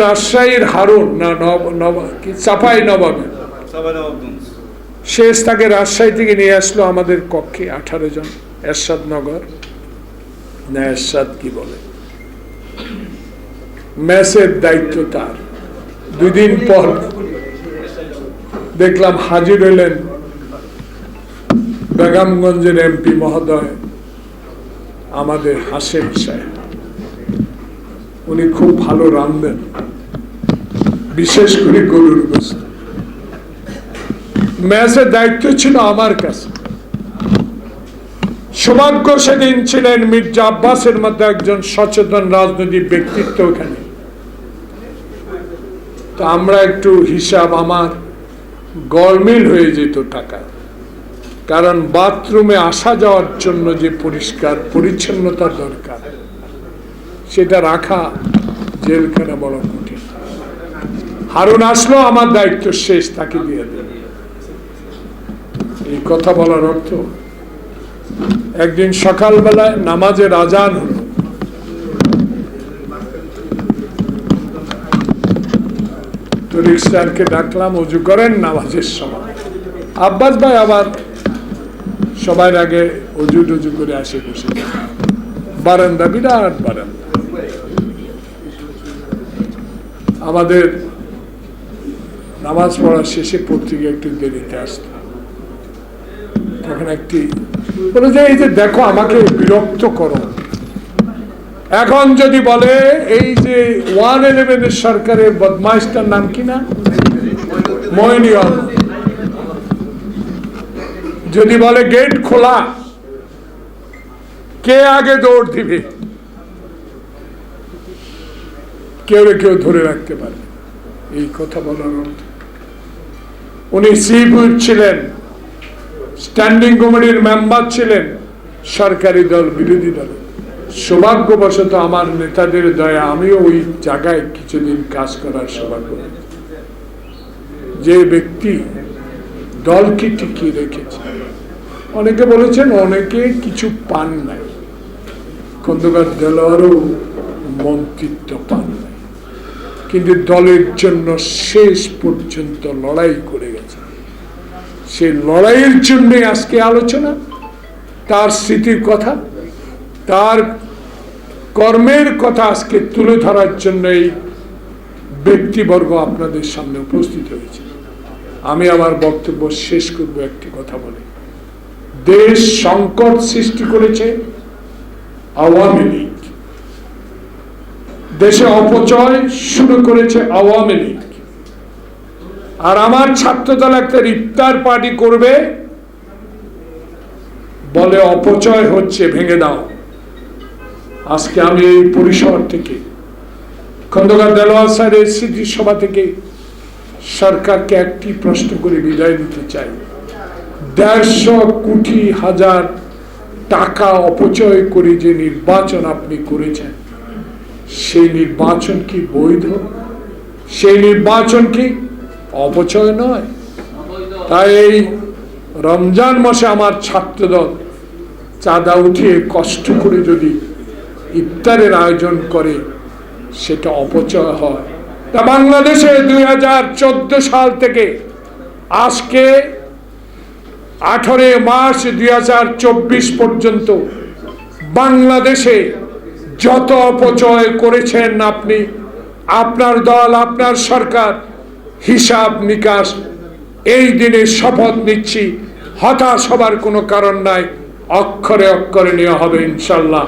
রাজশাহীর হারুন না চাপাই নবাবে শেষ তাকে রাজশাহী থেকে নিয়ে আসলো আমাদের কক্ষে 18 জন এরশাদ নগর না এরশাদ কি বলে ম্যাচের দায়িত্ব তার। 2 দিন পর দেখলাম হাজির হলেন বেগমগঞ্জের এমপি মহোদয় আমাদের হাশেম সাহেব। উনি খুব ভালো রাঁধেন, বিশেষ করে গরুর গোশত। ম্যাচের দায়িত্ব ছিল আমার কাছে। সৌভাগ্য সেদিন ছিলেন মির্জা আব্বাসের মধ্যে একজন সচেতন রাজনৈতিক ব্যক্তিত্ব ওখানে। তো আমরা একটু হিসাব, আমার গরমিল হয়ে যেত টাকা, কারণ বাথরুমে আসা যাওয়ার জন্য যে পরিষ্কার পরিচ্ছন্নতার দরকার সেটা রাখা জেলখানা বড় কঠিন। হারুন আসলো, আমার দায়িত্ব শেষ, তাকে দিয়ে দেব। এই কথা বলার অর্থ, একদিন সকালবেলায় নামাজের আজান হলো, তো রিক্সারকে ডাকলাম, অজু করেন নামাজের সময়। আব্বাস ভাই আবার সবার আগে অজু টজু করে আসে বসে, বারান্দা, বিরাট বারান্দা। আমাদের নামাজ পড়া শেষে পত্রিকা একটু দেরিতে আসতো, তখন একটি বলে যে এই যে দেখো আমাকে বিরক্ত করো, এখন যদি বলে এই যে 111 সরকারের বদমাইশটার নাম কি না, মইনুল, যদি বলে গেট খোলা, কে আগে দৌড় দিবে? কেউ ধরে রাখতে পারে। এই কথা বলার অর্থ, উনি চিফ হুইপ ছিলেন, স্ট্যান্ডিং কমিটির মেম্বার ছিলেন, সরকারি দল বিরোধী দল। সৌভাগ্যবশত আমার নেতাদের দয়া আমিও ওই জায়গায় কিছুদিন কাজ করার সৌভাগ্য। যে ব্যক্তি দলকে টিকিয়ে রেখেছে, অনেকে বলেছেন অনেকে কিছু পান নাই, খন্দকার দেলোয়ারও মন্ত্রিত্ব পান নাই, কিন্তু দলের জন্য শেষ পর্যন্ত লড়াই করে গেছে। সেই লড়াইয়ের জন্য আজকে আলোচনা, তার স্মৃতির কথা, তার কর্মের কথা আজকে তুলে ধরার জন্য এই ব্যক্তিবর্গ আপনাদের সামনে উপস্থিত হয়েছে। আমি আমার বক্তব্য শেষ করব একটি কথা বলে। দেশ সংকট সৃষ্টি করেছে আওয়ামী লীগ, দেশে অপচয় শুরু করেছে আওয়ামী লীগ। আর আমার ছাত্রদল একটা ইফতার পার্টি করবে, বলে অপচয় হচ্ছে, ভেঙে দাও। আজকে আমি এই পরিসর থেকে, খন্দকার দেলোয়ার স্যারের স্মৃতিসভা থেকে সরকারকে একটি প্রশ্ন করে বিদায় নিতে চাই। 150 কোটি হাজার টাকা অপচয় করে যে নির্বাচন আপনি করেছেন, সেই নির্বাচন কি বৈধ? সেই নির্বাচন কি অপচয় নয়? তাই এই রমজান মাসে আমার ছাত্রদল চাঁদা উঠিয়ে কষ্ট করে যদি ইফতারের আয়োজন করে, সেটা অপচয় হয়। তা বাংলাদেশে 2014 সাল থেকে আজকে 18 মার্চ 2024 পর্যন্ত বাংলাদেশে যত অপচয় করেছেন আপনি, আপনার দল, আপনার সরকার, হিসাব নিকাশ এই দিনে শপথ নিচ্ছি, হতাশ হবার কোনো কারণ নাই, অক্ষরে অক্ষরে নেওয়া হবে ইনশাল্লাহ।